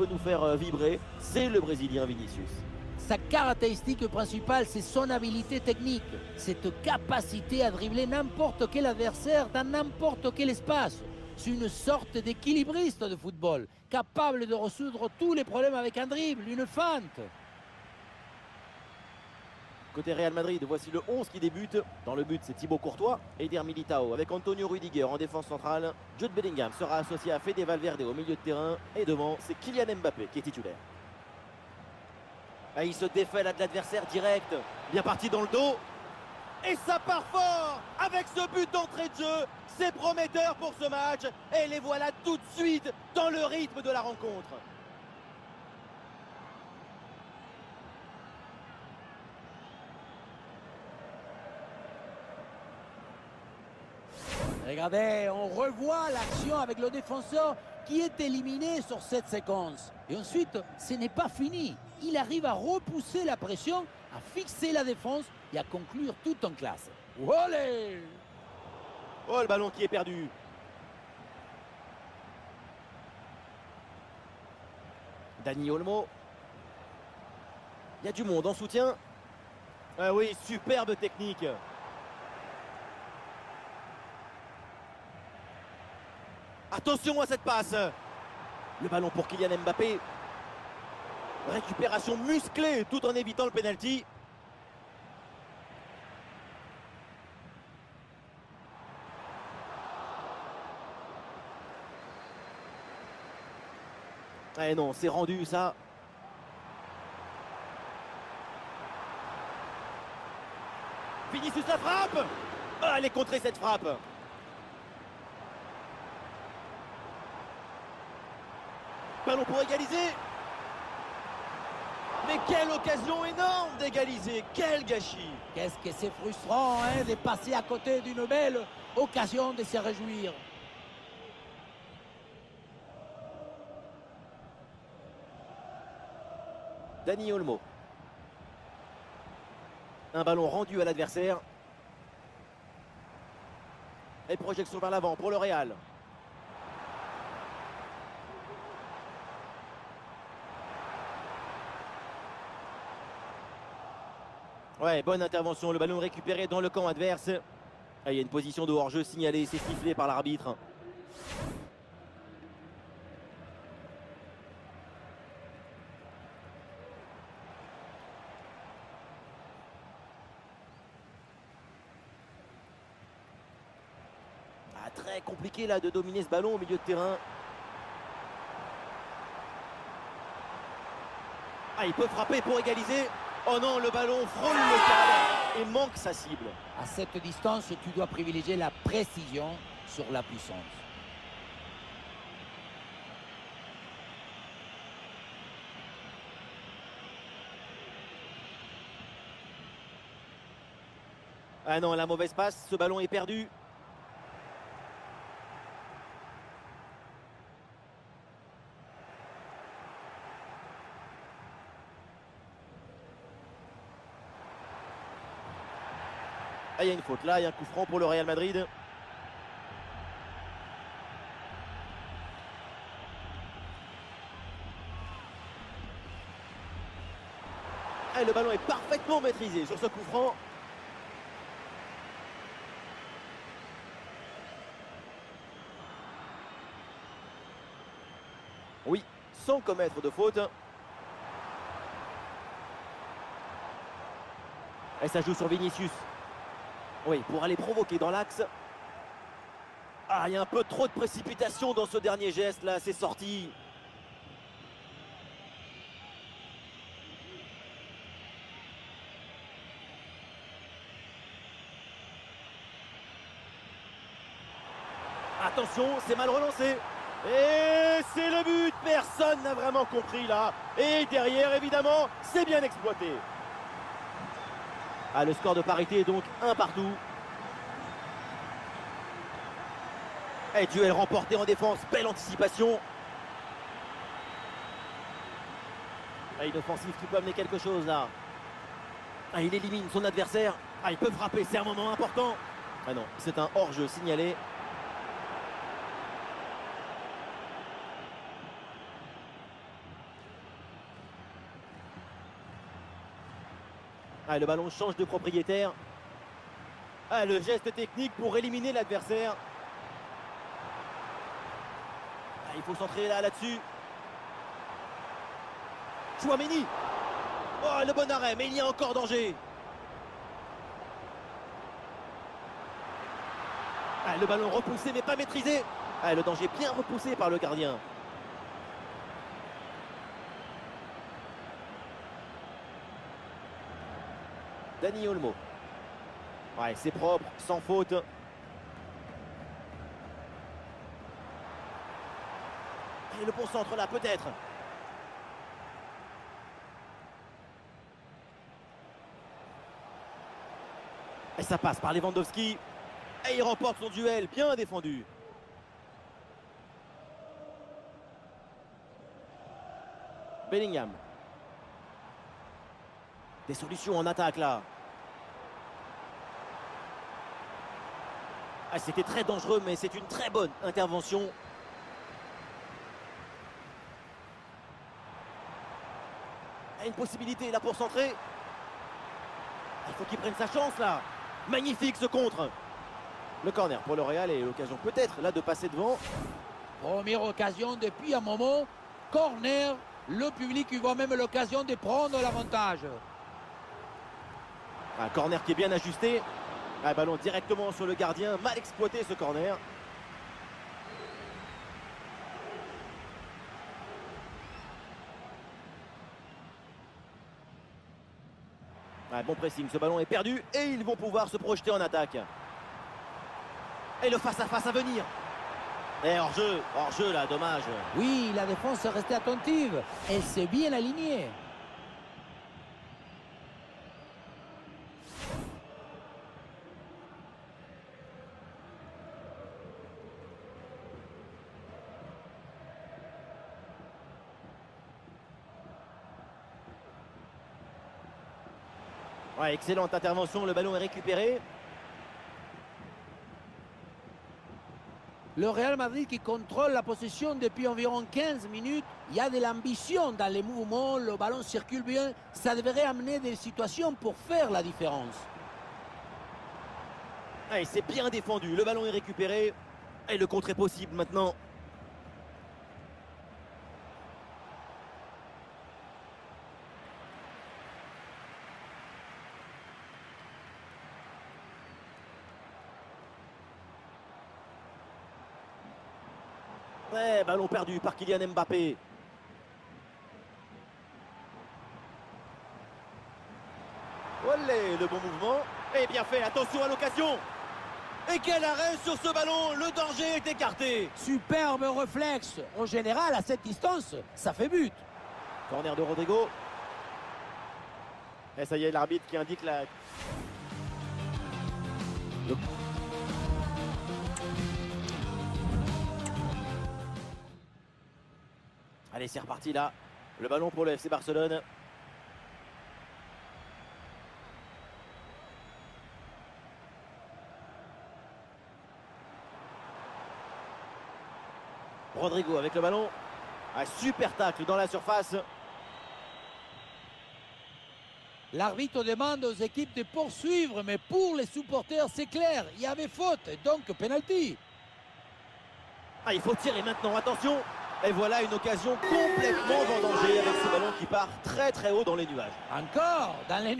peut nous faire vibrer, c'est le Brésilien Vinicius. Sa caractéristique principale, c'est son habilité technique, cette capacité à dribbler n'importe quel adversaire dans n'importe quel espace. C'est une sorte d'équilibriste de football, capable de résoudre tous les problèmes avec un dribble, une feinte. Côté Real Madrid, voici le 11 qui débute. Dans le but, c'est Thibaut Courtois, Eder Militao avec Antonio Rudiger en défense centrale. Jude Bellingham sera associé à Fede Valverde au milieu de terrain. Et devant, c'est Kylian Mbappé qui est titulaire. Ah, il se défait là de l'adversaire direct. Bien parti dans le dos. Et ça part fort avec ce but d'entrée de jeu. C'est prometteur pour ce match. Et les voilà tout de suite dans le rythme de la rencontre. Regardez, on revoit l'action avec le défenseur qui est éliminé sur cette séquence. Et ensuite, ce n'est pas fini. Il arrive à repousser la pression, à fixer la défense et à conclure tout en classe. Olé! Oh, le ballon qui est perdu. Dani Olmo. Il y a du monde en soutien. Ah oui, superbe technique. Attention à cette passe. Le ballon pour Kylian Mbappé. Récupération musclée tout en évitant le pénalty. Eh non, c'est rendu ça. Vinicius la frappe. Ah, elle est contrée cette frappe. Ballon pour égaliser. Mais quelle occasion énorme d'égaliser. Quel gâchis. Qu'est-ce que c'est frustrant de passer à côté d'une belle occasion de se réjouir. Dani Olmo. Un ballon rendu à l'adversaire. Et projection vers l'avant pour le Real. Ouais, bonne intervention. Le ballon récupéré dans le camp adverse. Ah, il y a une position de hors-jeu signalée. C'est sifflé par l'arbitre. Ah, très compliqué là de dominer ce ballon au milieu de terrain. Ah, il peut frapper pour égaliser. Oh non, le ballon frôle le cadre et manque sa cible. À cette distance, tu dois privilégier la précision sur la puissance. Ah non, la mauvaise passe, ce ballon est perdu. Ah, il y a une faute là, il y a un coup franc pour le Real Madrid. Ah, le ballon est parfaitement maîtrisé sur ce coup franc. Oui, sans commettre de faute. Et ça joue sur Vinicius. Oui, pour aller provoquer dans l'axe. Ah, il y a un peu trop de précipitation dans ce dernier geste là, c'est sorti. Attention, c'est mal relancé. Et c'est le but, personne n'a vraiment compris là. Et derrière, évidemment, c'est bien exploité. Ah, le score de parité est donc 1 partout. Et duel remporté en défense, belle anticipation. Ah, une offensive qui peut amener quelque chose là. Ah, il élimine son adversaire. Ah, il peut frapper, c'est un moment important. Ah non, c'est un hors-jeu signalé. Ah, le ballon change de propriétaire. Ah, le geste technique pour éliminer l'adversaire. Ah, il faut centrer là-dessus. Chouameni. Oh, le bon arrêt, mais il y a encore danger. Ah, le ballon repoussé mais pas maîtrisé. Ah, le danger bien repoussé par le gardien. Dani Olmo. Ouais, c'est propre, sans faute. Et le bon centre là, peut-être. Et ça passe par Lewandowski. Et il remporte son duel, bien défendu. Bellingham. Des solutions en attaque là. Ah, c'était très dangereux, mais c'est une très bonne intervention. Ah, une possibilité là pour centrer. Ah, il faut qu'il prenne sa chance là. Magnifique ce contre. Le corner pour le Real et l'occasion peut-être là de passer devant. Première occasion depuis un moment. Corner. Le public voit même l'occasion de prendre l'avantage. Un corner qui est bien ajusté. Un ballon directement sur le gardien. Mal exploité ce corner. Un bon pressing. Ce ballon est perdu. Et ils vont pouvoir se projeter en attaque. Et le face-à-face à venir. Et hors-jeu là, dommage. Oui, la défense est restée attentive. Elle s'est bien alignée. Ouais, excellente intervention, le ballon est récupéré. Le Real Madrid qui contrôle la possession depuis environ 15 minutes. Il y a de l'ambition dans les mouvements, le ballon circule bien. Ça devrait amener des situations pour faire la différence. Ouais, c'est bien défendu, le ballon est récupéré. Et le contre est possible maintenant. Ouais, ballon perdu par Kylian Mbappé. Olé, le bon mouvement. Et bien fait, attention à l'occasion. Et quel arrêt sur ce ballon, le danger est écarté. Superbe réflexe. En général, à cette distance, ça fait but. Corner de Rodrigo. Et ça y est, l'arbitre qui indique la... Allez, c'est reparti là. Le ballon pour le FC Barcelone. Rodrigo avec le ballon. Un super tacle dans la surface. L'arbitre demande aux équipes de poursuivre, mais pour les supporters, c'est clair. Il y avait faute, donc penalty. Ah, il faut tirer maintenant, attention. Et voilà une occasion complètement vendangée avec ce ballon qui part très très haut dans les nuages. Encore dans les...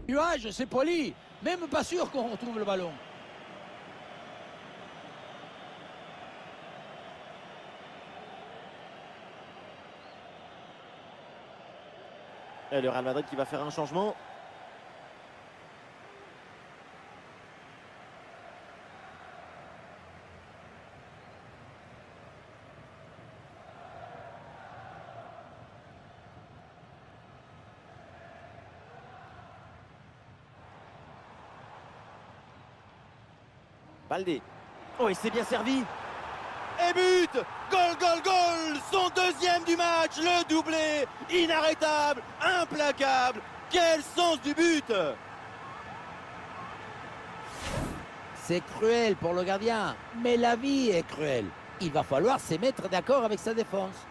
nuages, c'est poli. Même pas sûr qu'on retrouve le ballon. Et le Real Madrid qui va faire un changement. Baldé. Oh, il s'est bien servi. Et but! Goal, goal, goal! Son deuxième du match, le doublé! Inarrêtable, implacable! Quel sens du but! C'est cruel pour le gardien, mais la vie est cruelle. Il va falloir se mettre d'accord avec sa défense.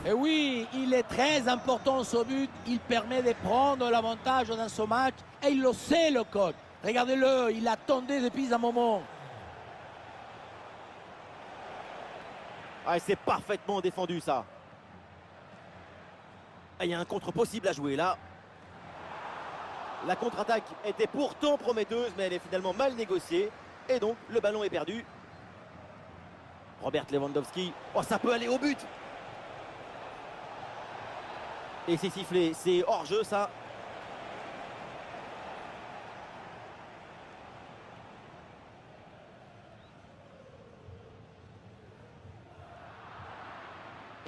Et oui, il est très important ce but. Il permet de prendre l'avantage dans ce match. Et il le sait, le coach. Regardez-le, il attendait depuis un moment. Ah, c'est parfaitement défendu, ça. Ah, il y a un contre possible à jouer, là. La contre-attaque était pourtant prometteuse, mais elle est finalement mal négociée. Et donc, le ballon est perdu. Robert Lewandowski. Oh, ça peut aller au but! Et c'est sifflé, c'est hors-jeu, ça.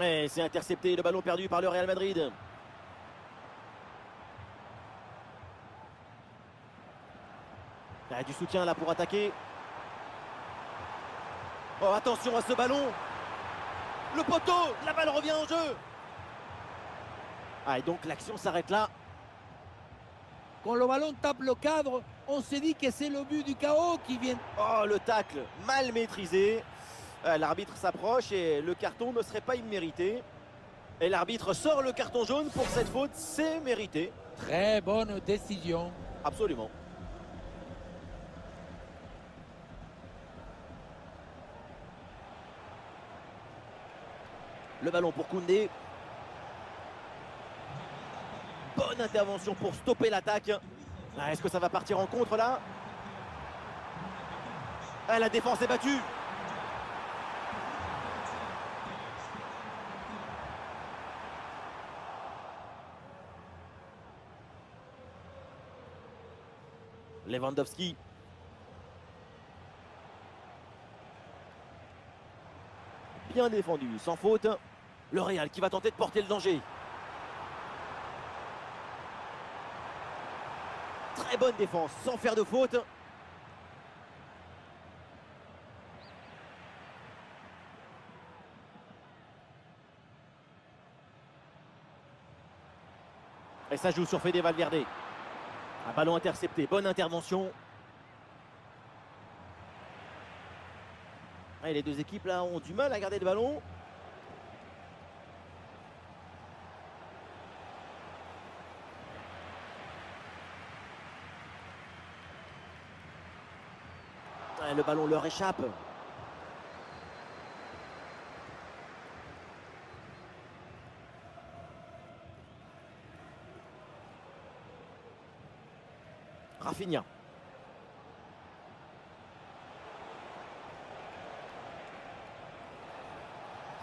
Et c'est intercepté, le ballon perdu par le Real Madrid. Il y a du soutien là pour attaquer. Oh, attention à ce ballon. Le poteau, la balle revient en jeu. Ah, et donc l'action s'arrête là. Quand le ballon tape le cadre, on se dit que c'est le but du chaos qui vient. Oh, le tacle mal maîtrisé. L'arbitre s'approche et le carton ne serait pas immérité. Et l'arbitre sort le carton jaune pour cette faute, c'est mérité. Très bonne décision. Absolument. Le ballon pour Koundé. Bonne intervention pour stopper l'attaque. Ah, est-ce que ça va partir en contre là? Ah, la défense est battue. Lewandowski. Bien défendu, sans faute. Le Real qui va tenter de porter le danger. Très bonne défense, sans faire de faute. Et ça joue sur Fede Valverde. Un ballon intercepté, bonne intervention. Et les deux équipes là ont du mal à garder le ballon. Et le ballon leur échappe. Rafinha.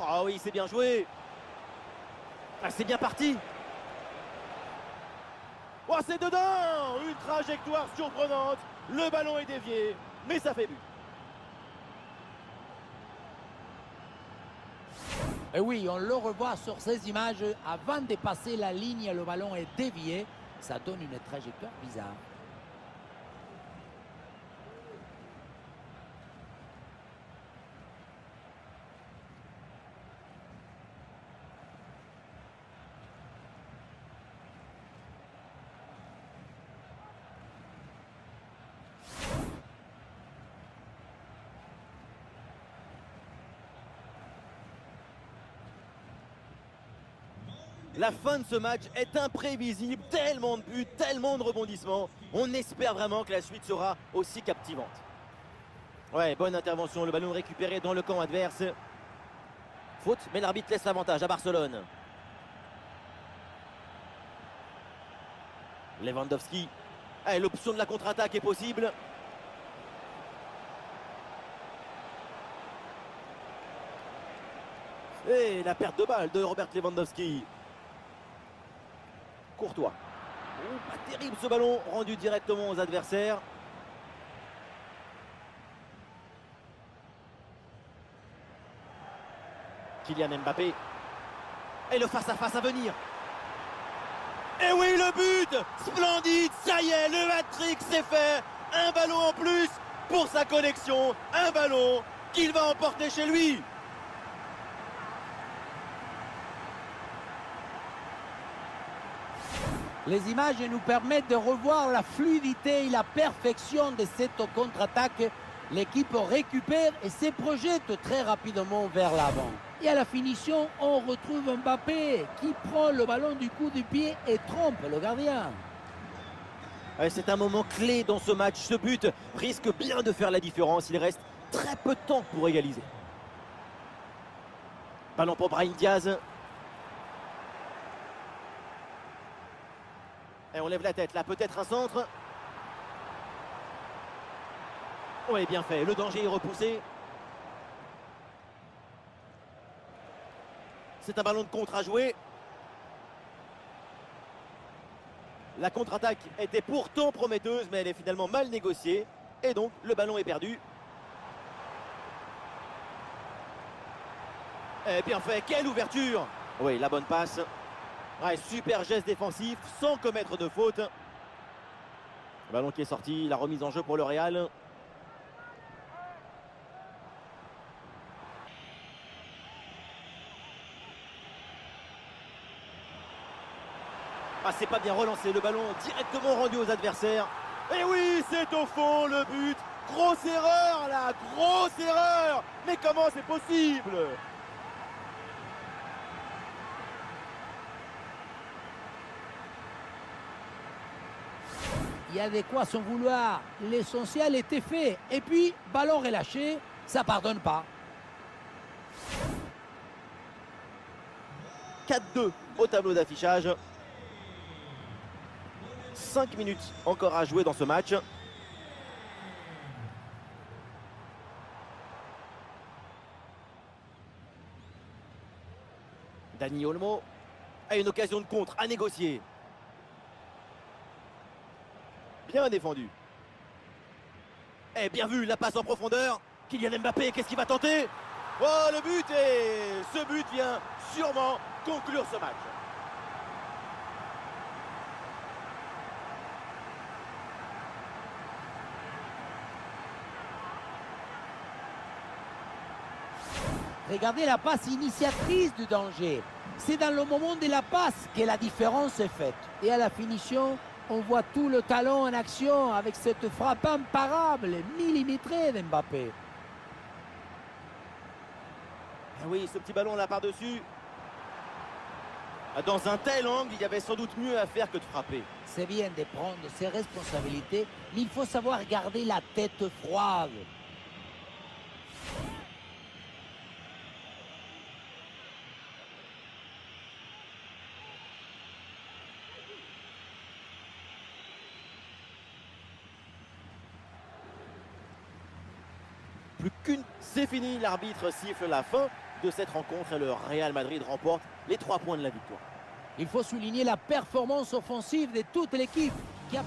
Oh oui, c'est bien joué. Ah, c'est bien parti. Oh, c'est dedans. Une trajectoire surprenante. Le ballon est dévié, mais ça fait but. Et oui, on le revoit sur ces images. Avant de passer la ligne, le ballon est dévié. Ça donne une trajectoire bizarre. La fin de ce match est imprévisible, tellement de buts, tellement de rebondissements. On espère vraiment que la suite sera aussi captivante. Ouais, bonne intervention, le ballon récupéré dans le camp adverse. Faute, mais l'arbitre laisse l'avantage à Barcelone. Lewandowski. Ah, l'option de la contre-attaque est possible. Et la perte de balle de Robert Lewandowski. Courtois. Oh, pas terrible ce ballon, rendu directement aux adversaires. Kylian Mbappé. Et le face-à-face à venir. Et oui, le but! Splendide, ça y est, le hat-trick c'est fait. Un ballon en plus pour sa connexion, un ballon qu'il va emporter chez lui. Les images nous permettent de revoir la fluidité et la perfection de cette contre-attaque. L'équipe récupère et se projette très rapidement vers l'avant. Et à la finition, on retrouve Mbappé qui prend le ballon du coup du pied et trompe le gardien. C'est un moment clé dans ce match. Ce but risque bien de faire la différence. Il reste très peu de temps pour égaliser. Ballon pour Brahim Diaz. Et on lève la tête, là peut-être un centre. Oui, bien fait, le danger est repoussé. C'est un ballon de contre à jouer. La contre-attaque était pourtant prometteuse, mais elle est finalement mal négociée. Et donc, le ballon est perdu. Et bien fait, quelle ouverture! Oui, la bonne passe. Ouais, super geste défensif, sans commettre de faute. Le ballon qui est sorti, la remise en jeu pour le Real. Ah, c'est pas bien relancé, le ballon directement rendu aux adversaires. Et oui, c'est au fond le but. Grosse erreur là, grosse erreur. Mais comment c'est possible? Il y a de quoi s'en vouloir. L'essentiel était fait. Et puis, ballon relâché, ça pardonne pas. 4-2 au tableau d'affichage. 5 minutes encore à jouer dans ce match. Dani Olmo a une occasion de contre à négocier. Bien défendu. Et bien vu, la passe en profondeur. Kylian Mbappé, qu'est-ce qu'il va tenter? Oh, le but! Et ce but vient sûrement conclure ce match. Regardez la passe initiatrice du danger. C'est dans le moment de la passe que la différence est faite. Et à la finition, on voit tout le talent en action avec cette frappe imparable, millimétrée d'Mbappé. Ah oui, ce petit ballon là par-dessus. Dans un tel angle, il y avait sans doute mieux à faire que de frapper. C'est bien de prendre ses responsabilités, mais il faut savoir garder la tête froide. Plus qu'une, c'est fini. L'arbitre siffle la fin de cette rencontre et le Real Madrid remporte les 3 points de la victoire. Il faut souligner la performance offensive de toute l'équipe qui a